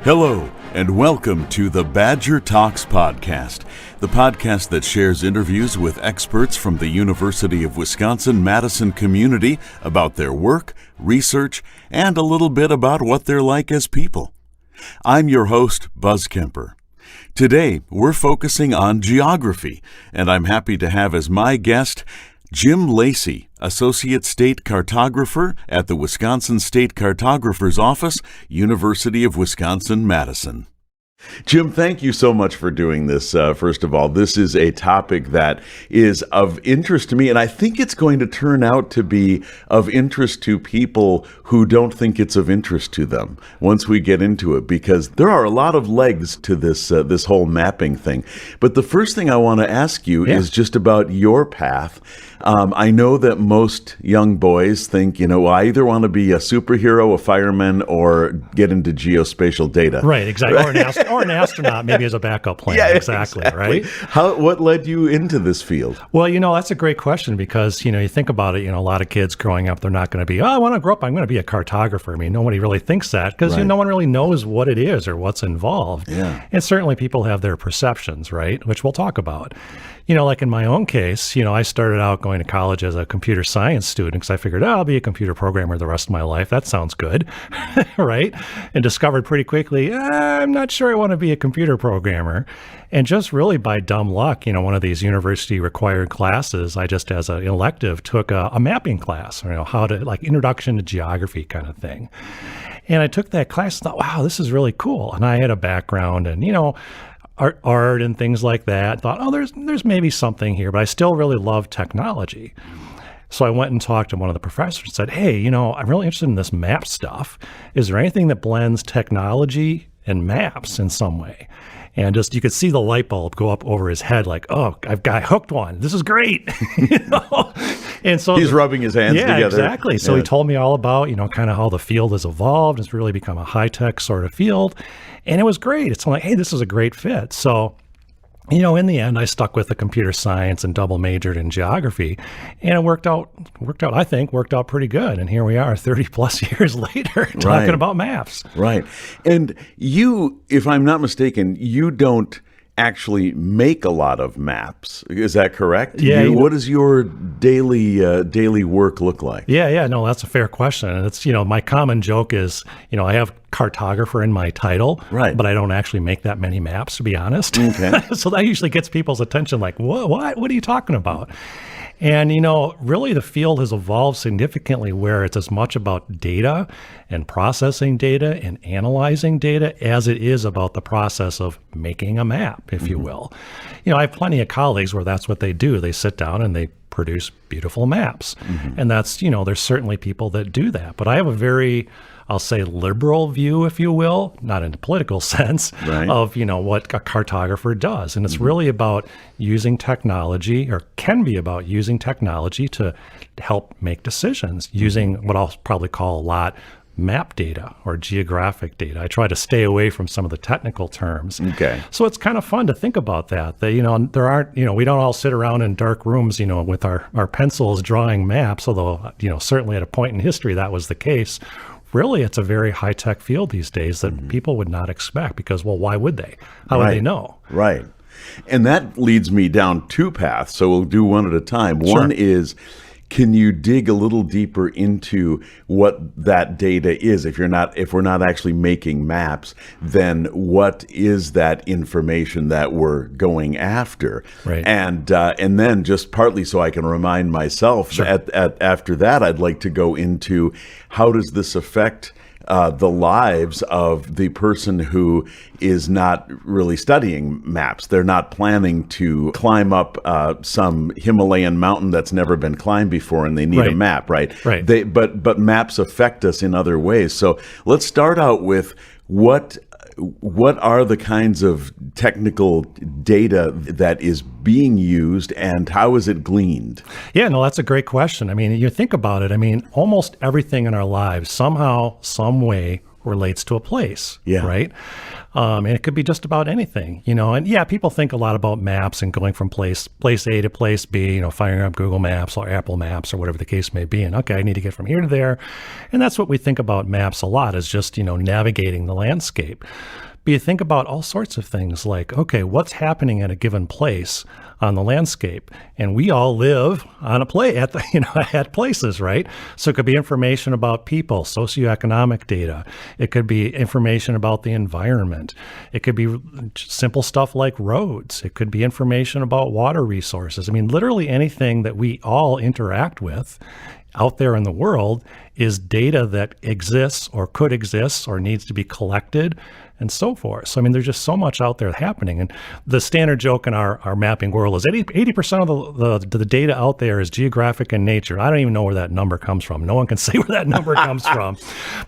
Hello, and welcome to the Badger Talks podcast, the podcast that shares interviews with experts from the University of Wisconsin-Madison community about their work, research, and a little bit about what they're like as people. I'm your host, Buzz Kemper. Today, we're focusing on geography, and I'm happy to have as my guest Jim Lacy, Associate State Cartographer at the Wisconsin State Cartographer's Office, University of Wisconsin-Madison. Jim, thank you so much for doing this. First of all, this is a topic that is of interest to me, and I think it's going to turn out to be of interest to people who don't think it's of interest to them once we get into it, because there are a lot of legs to this this whole mapping thing. But the first thing I want to ask you is just about your path. I know that most young boys think, well, I either want to be a superhero, a fireman, or get into geospatial data. Right, exactly. Or an astronaut, maybe as a backup plan. Yeah, exactly. Right? What led you into this field? Well, that's a great question because, you think about it, a lot of kids growing up, they're not going to be, I want to grow up, I'm going to be a cartographer. I mean, nobody really thinks that because no one really knows what it is or what's involved. Yeah. And certainly people have their perceptions, right, which we'll talk about. Like in my own case, I started out going to college as a computer science student because I figured, I'll be a computer programmer the rest of my life. That sounds good, right? And discovered pretty quickly, I'm not sure I want to be a computer programmer. And just really by dumb luck, one of these university required classes, I just as an elective took a mapping class, how to introduction to geography kind of thing. And I took that class and thought, wow, this is really cool. And I had a background and, art and things like that. Thought, there's maybe something here, but I still really love technology. So I went and talked to one of the professors and said, hey, I'm really interested in this map stuff. Is there anything that blends technology and maps in some way? And just you could see the light bulb go up over his head like, oh, I've got hooked one. This is great. And so he's rubbing his hands together. Yeah, exactly. So he told me all about, kind of how the field has evolved. It's really become a high-tech sort of field. And it was great. It's like, hey, this is a great fit. So, in the end, I stuck with the computer science and double majored in geography. And it worked out pretty good. And here we are 30 plus years later talking about maps. Right. And you, if I'm not mistaken, you don't actually make a lot of maps. Is that correct? Yeah. What does your daily work look like? Yeah. No, that's a fair question. And it's, my common joke is, I have cartographer in my title, right, but I don't actually make that many maps, to be honest. Okay. So that usually gets people's attention like, what are you talking about? And, really the field has evolved significantly where it's as much about data and processing data and analyzing data as it is about the process of making a map, if you will. I have plenty of colleagues where that's what they do. They sit down and they produce beautiful maps. And that's, there's certainly people that do that. But I have a very, I'll say, liberal view, if you will, not in a political sense, of, what a cartographer does. And it's really about using technology, or can be about using technology to help make decisions, using what I'll probably call a lot map data or geographic data. I try to stay away from some of the technical terms. Okay. So it's kind of fun to think about that, there aren't, we don't all sit around in dark rooms, with our pencils drawing maps, although, certainly at a point in history that was the case. Really, it's a very high-tech field these days that people would not expect because, well, why would they? How would they know? Right. And that leads me down two paths, so we'll do one at a time. Sure. One is, can you dig a little deeper into what that data is? If we're not actually making maps, then what is that information that we're going after? Right. And then just partly so I can remind myself, Sure. After that, I'd like to go into how does this affect the lives of the person who is not really studying maps. They're not planning to climb up some Himalayan mountain that's never been climbed before, and they need a map, right? Right. But maps affect us in other ways. So let's start out with what are the kinds of technical data that is being used and how is it gleaned? Yeah, no, that's a great question. I mean, you think about it, almost everything in our lives somehow, some way relates to a place, Yeah. right? And it could be just about anything, and yeah, people think a lot about maps and going from place A to place B, firing up Google Maps or Apple Maps or whatever the case may be. And okay, I need to get from here to there. And that's what we think about maps a lot, is just, navigating the landscape. But you think about all sorts of things like, okay, what's happening at a given place on the landscape? And we all live on at places, right? So it could be information about people, socioeconomic data. It could be information about the environment. It could be simple stuff like roads. It could be information about water resources. I mean, literally anything that we all interact with out there in the world is data that exists or could exist or needs to be collected and so forth. So, I mean, there's just so much out there happening. And the standard joke in our mapping world is 80% of the data out there is geographic in nature. I don't even know where that number comes from. No one can say where that number comes from,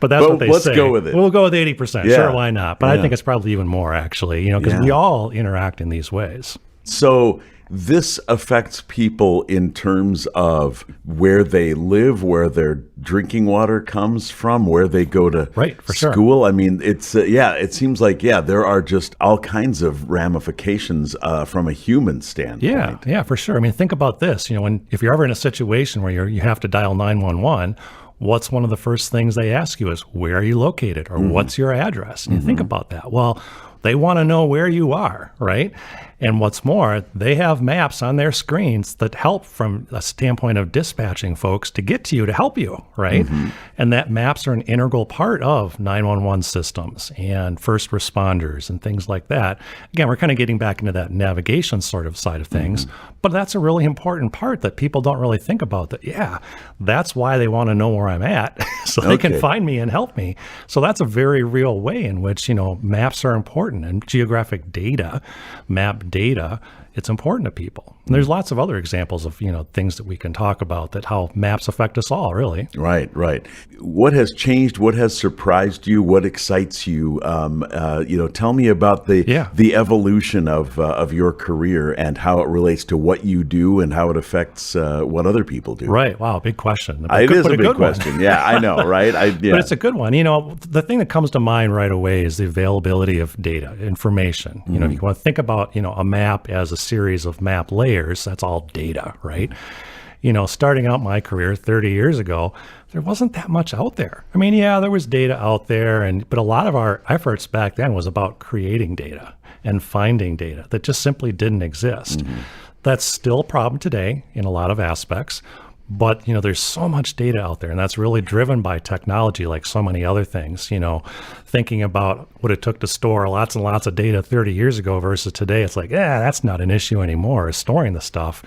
but that's what they say. Let's go with it. We'll go with 80%. Yeah. Sure, why not? But I think it's probably even more, actually, because we all interact in these ways. So this affects people in terms of where they live, where their drinking water comes from, where they go to school. Sure. I mean, it's it seems like there are just all kinds of ramifications from a human standpoint. Yeah, for sure. I mean, think about this. If you're ever in a situation where you have to dial 911. What's one of the first things they ask you is, where are you located, or what's your address? And you think about that. Well, they want to know where you are, right? And what's more, they have maps on their screens that help from a standpoint of dispatching folks to get to you to help you, right? And that maps are an integral part of 911 systems and first responders and things like that. Again, we're kind of getting back into that navigation sort of side of things, but that's a really important part that people don't really think about. That's why they want to know where I'm at, so they can find me and help me. So that's a very real way in which, maps are important, and geographic data, map data, it's important to people. And there's lots of other examples of, things that we can talk about, that how maps affect us all, really. Right. What has changed? What has surprised you? What excites you? Tell me about the evolution of your career and how it relates to what you do and how it affects what other people do. Right. Wow. Big question. It is a big question. Yeah, I know. Right. But it's a good one. The thing that comes to mind right away is the availability of data, information. You want to think about, a map as a series of map layers. That's all data, right? Starting out my career 30 years ago, there wasn't that much out there. I mean, there was data out there, but a lot of our efforts back then was about creating data and finding data that just simply didn't exist. That's still a problem today in a lot of aspects. But, there's so much data out there, and that's really driven by technology, like so many other things. Thinking about what it took to store lots and lots of data 30 years ago versus today, it's like, that's not an issue anymore, is storing the stuff.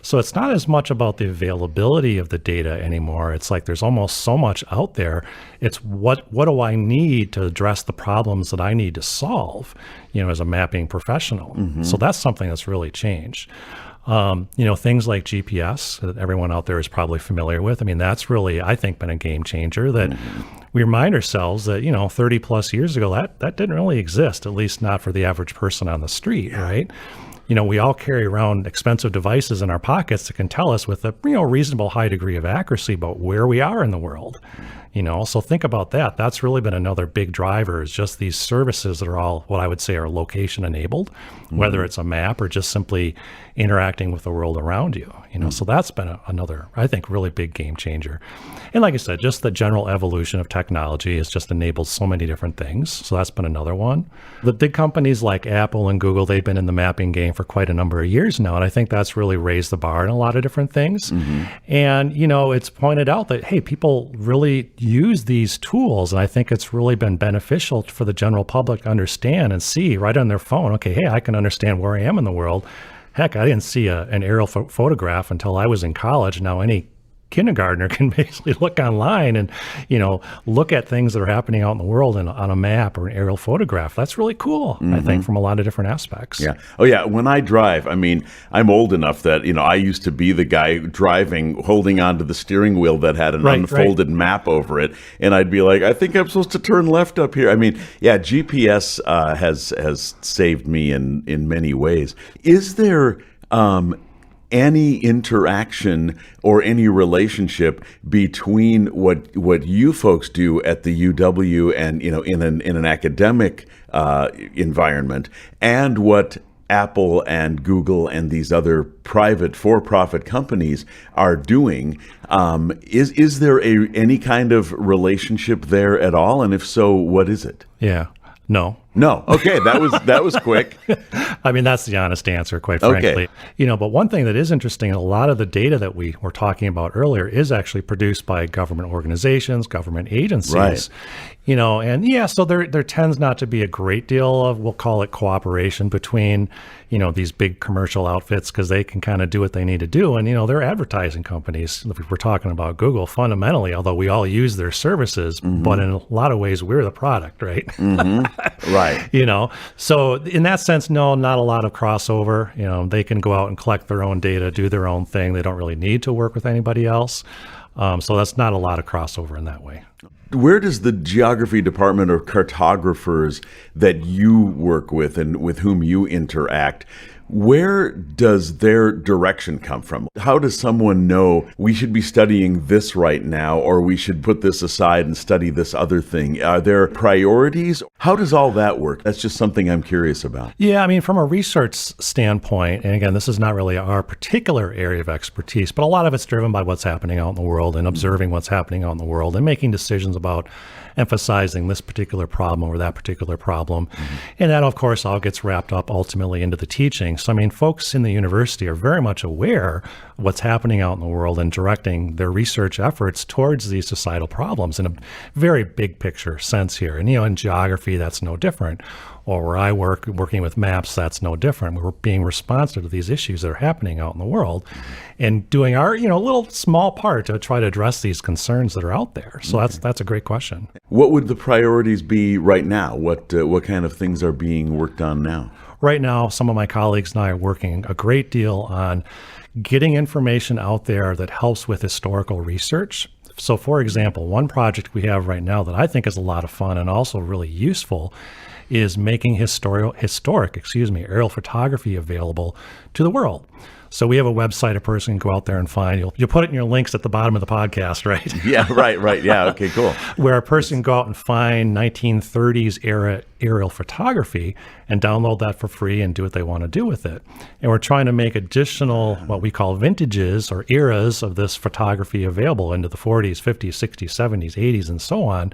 So it's not as much about the availability of the data anymore. It's like there's almost so much out there. It's what do I need to address the problems that I need to solve, as a mapping professional. So that's something that's really changed. Things like GPS that everyone out there is probably familiar with. I mean, that's really, I think, been a game changer that we remind ourselves that, 30 plus years ago, that didn't really exist, at least not for the average person on the street, right? We all carry around expensive devices in our pockets that can tell us with a reasonable high degree of accuracy about where we are in the world. So think about that. That's really been another big driver, is just these services that are all what I would say are location enabled, whether it's a map or just simply interacting with the world around you. So that's been another, I think, really big game changer. And like I said, just the general evolution of technology has just enabled so many different things. So that's been another one. The big companies like Apple and Google, they've been in the mapping game for quite a number of years now. And I think that's really raised the bar in a lot of different things. And, it's pointed out that, hey, people really use these tools. And I think it's really been beneficial for the general public to understand and see right on their phone, okay, hey, I can understand where I am in the world. Heck, I didn't see an aerial photograph until I was in college. Now any kindergartner can basically look online and, look at things that are happening out in the world and on a map or an aerial photograph. That's really cool, I think, from a lot of different aspects. Yeah. Oh, yeah. When I drive, I mean, I'm old enough that, I used to be the guy driving, holding onto the steering wheel that had an unfolded map over it. And I'd be like, I think I'm supposed to turn left up here. I mean, yeah, GPS has saved me in many ways. Is there any interaction or any relationship between what you folks do at the UW and in an academic environment and what Apple and Google and these other private for-profit companies are doing. Is there any kind of relationship there at all? And if so, what is it? Yeah. No. Okay, that was quick. I mean, that's the honest answer, quite frankly. Okay. But one thing that is interesting, a lot of the data that we were talking about earlier is actually produced by government organizations, government agencies. Right. So there tends not to be a great deal of, we'll call it cooperation between, these big commercial outfits, because they can kind of do what they need to do. And, they're advertising companies. If we're talking about Google, fundamentally, although we all use their services, but in a lot of ways, we're the product, right? Mm-hmm. Right. So in that sense, no, not a lot of crossover. They can go out and collect their own data, do their own thing. They don't really need to work with anybody else. So that's not a lot of crossover in that way. Where does the geography department or cartographers that you work with and with whom you interact, where does their direction come from? How does someone know we should be studying this right now, or we should put this aside and study this other thing? Are there priorities? How does all that work? That's just something I'm curious about. Yeah, I mean, from a research standpoint, and again, this is not really our particular area of expertise, but a lot of it's driven by what's happening out in the world and observing what's happening out in the world and making decisions about emphasizing this particular problem or that particular problem. And that, of course, all gets wrapped up ultimately into the teaching. So, I mean, folks in the university are very much aware of what's happening out in the world and directing their research efforts towards these societal problems in a very big picture sense here. And, in geography, that's no different. Or where I work, working with maps, that's no different. We're being responsive to these issues that are happening out in the world and doing our, little small part to try to address these concerns that are out there. So that's a great question. What would the priorities be right now? What kind of things are being worked on now? Right now, some of my colleagues and I are working a great deal on getting information out there that helps with historical research. So, for example, one project we have right now that I think is a lot of fun and also really useful is making historic aerial photography available to the world. So we have a website a person can go out there and find. You'll put it in your links at the bottom of the podcast, right? Yeah, right. Yeah, okay, cool. Where a person can go out and find 1930s era aerial photography and download that for free and do what they want to do with it. And we're trying to make additional, what we call vintages or eras of this photography available into the 40s, 50s, 60s, 70s, 80s, and so on.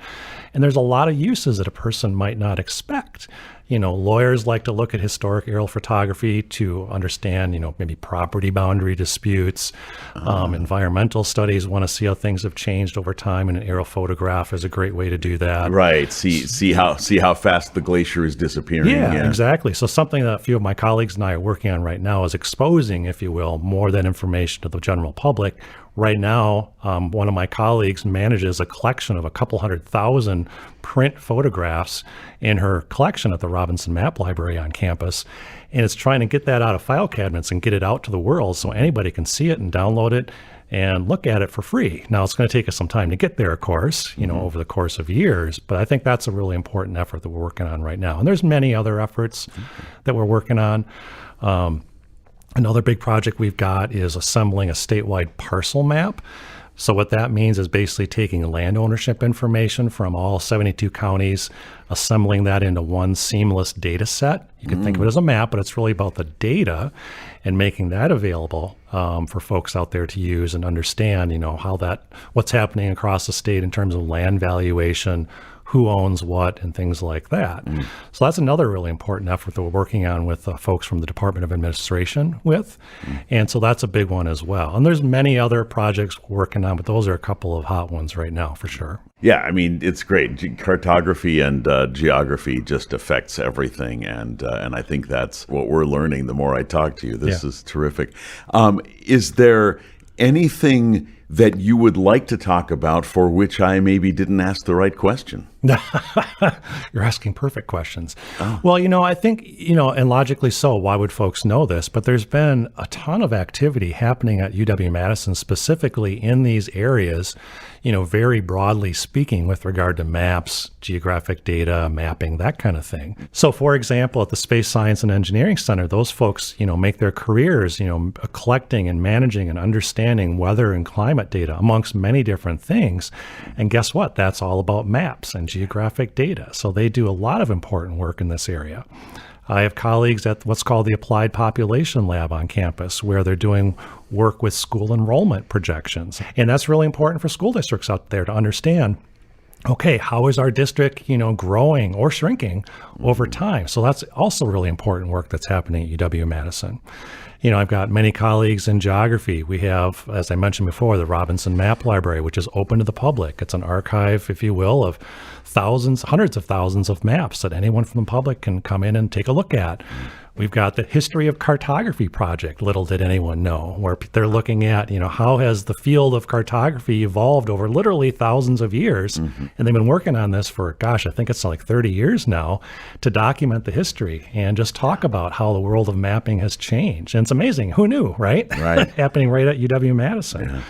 And there's a lot of uses that a person might not expect. Lawyers like to look at historic aerial photography to understand, maybe property boundary disputes. Environmental studies want to see how things have changed over time, and an aerial photograph is a great way to do that. Right. See how fast the glacier is disappearing. Yeah, exactly. So something that a few of my colleagues and I are working on right now is exposing, if you will, more of that information to the general public. Right now, one of my colleagues manages a collection of a couple 100,000 print photographs in her collection at the Robinson Map Library on campus. And it's trying to get that out of file cabinets and get it out to the world so anybody can see it and download it and look at it for free. Now, it's going to take us some time to get there, of course, over the course of years. But I think that's a really important effort that we're working on right now. And there's many other efforts that we're working on. Another big project we've got is assembling a statewide parcel map. So what that means is basically taking land ownership information from all 72 counties, assembling that into one seamless data set. You can think of it as a map, but it's really about the data and making that available for folks out there to use and understand, what's happening across the state in terms of land valuation, who owns what, and things like that. So that's another really important effort that we're working on with folks from the Department of Administration with. And so that's a big one as well. And there's many other projects we're working on, but those are a couple of hot ones right now for sure. Yeah, I mean, it's great. Cartography and geography just affects everything. And I think that's what we're learning the more I talk to you. This is terrific. Is there anything that you would like to talk about for which I maybe didn't ask the right question? You're asking perfect questions. Oh. Well, I think, and logically so, why would folks know this? But there's been a ton of activity happening at UW-Madison, specifically in these areas, very broadly speaking with regard to maps, geographic data, mapping, that kind of thing. So, for example, at the Space Science and Engineering Center, those folks, make their careers, collecting and managing and understanding weather and climate data, amongst many different things. And guess what? That's all about maps and geographic data. So they do a lot of important work in this area. I have colleagues at what's called the Applied Population Lab on campus, where they're doing work with school enrollment projections. And that's really important for school districts out there to understand, okay, how is our district, growing or shrinking over time? So that's also really important work that's happening at UW-Madison. I've got many colleagues in geography. We have, as I mentioned before, the Robinson Map Library, which is open to the public. It's an archive, if you will, of hundreds of thousands of maps that anyone from the public can come in and take a look at. We've got the History of Cartography project, little did anyone know, where they're looking at, how has the field of cartography evolved over literally thousands of years. Mm-hmm. And they've been working on this for, I think it's like 30 years now, to document the history and just talk about how the world of mapping has changed. And it's amazing. Who knew, right? Right. Happening right at UW-Madison. Yeah.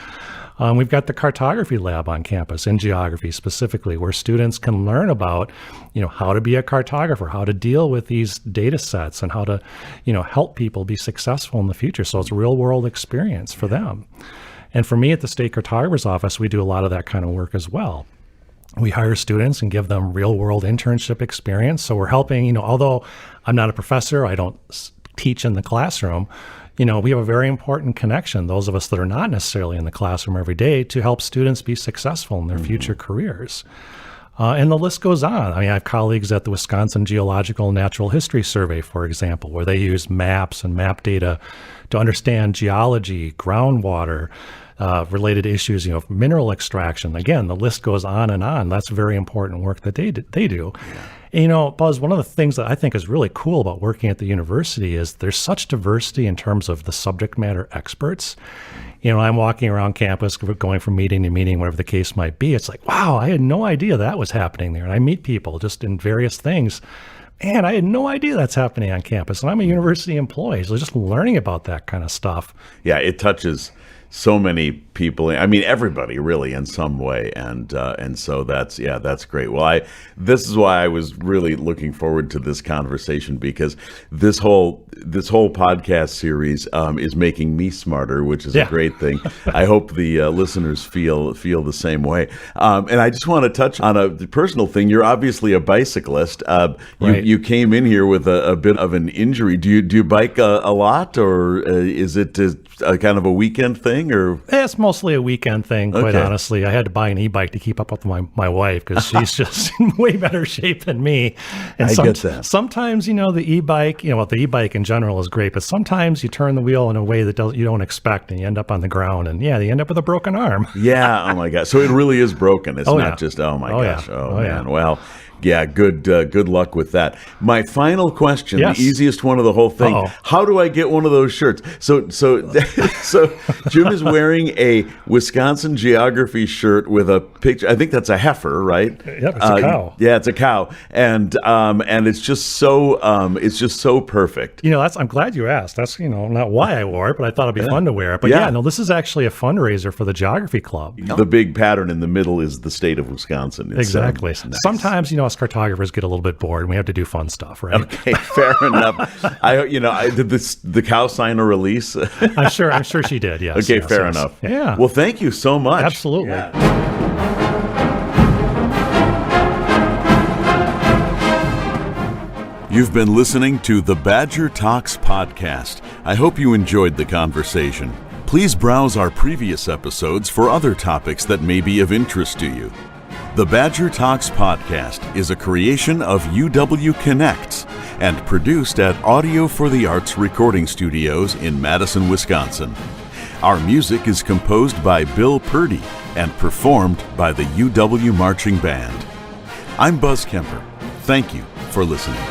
We've got the Cartography lab on campus in geography specifically, where students can learn about, how to be a cartographer, how to deal with these data sets, and how to, help people be successful in the future. So it's a real world experience for them. And for me at the State Cartographer's Office, we do a lot of that kind of work as well. We hire students and give them real world internship experience. So we're helping, although I'm not a professor, I don't teach in the classroom, we have a very important connection, those of us that are not necessarily in the classroom every day, to help students be successful in their future careers. And the list goes on. I have colleagues at the Wisconsin Geological and Natural History Survey, for example, where they use maps and map data to understand geology, groundwater, related issues, mineral extraction. Again, the list goes on and on. That's very important work that they do. And, Buzz, one of the things that I think is really cool about working at the university is there's such diversity in terms of the subject matter experts. I'm walking around campus, going from meeting to meeting, whatever the case might be. It's like, wow, I had no idea that was happening there. And I meet people just in various things. And I had no idea that's happening on campus. And I'm a university employee, so just learning about that kind of stuff. Yeah, it touches so many people. I mean, everybody really in some way, and so that's great. Well, this is why I was really looking forward to this conversation, because this whole podcast series is making me smarter, which is a great thing. I hope the listeners feel the same way. And I just want to touch on a personal thing. You're obviously a bicyclist. You came in here with a bit of an injury. Do you bike a lot, or is it a kind of a weekend thing, or? It's mostly a weekend thing, quite honestly. I had to buy an e-bike to keep up with my wife, because she's just in way better shape than me. And I get that. Sometimes, the e-bike, the e-bike in general is great, but sometimes you turn the wheel in a way that you don't expect, and you end up on the ground, and you end up with a broken arm. Yeah. Oh my gosh. So it really is broken. It's not just, oh my gosh. Yeah. Oh man. Yeah. Well, yeah, good luck with that. My final question, the easiest one of the whole thing. Uh-oh. How do I get one of those shirts? So Jim is wearing a Wisconsin geography shirt with a picture. I think that's a heifer, right? Yep, it's a cow. Yeah, it's a cow, and it's just so perfect. I'm glad you asked. That's not why I wore it, but I thought it'd be fun to wear it. But this is actually a fundraiser for the Geography Club. The big pattern in the middle is the state of Wisconsin. It's, exactly. Nice. Sometimes us cartographers get a little bit bored and we have to do fun stuff, right? Okay, fair enough. I did the cow sign a release? I'm sure she did, yes. Okay, fair enough. Yeah. Well, thank you so much. Absolutely. Yeah. You've been listening to the Badger Talks podcast. I hope you enjoyed the conversation. Please browse our previous episodes for other topics that may be of interest to you. The Badger Talks podcast is a creation of UW Connects and produced at Audio for the Arts recording studios in Madison, Wisconsin. Our music is composed by Bill Purdy and performed by the UW Marching Band. I'm Buzz Kemper. Thank you for listening.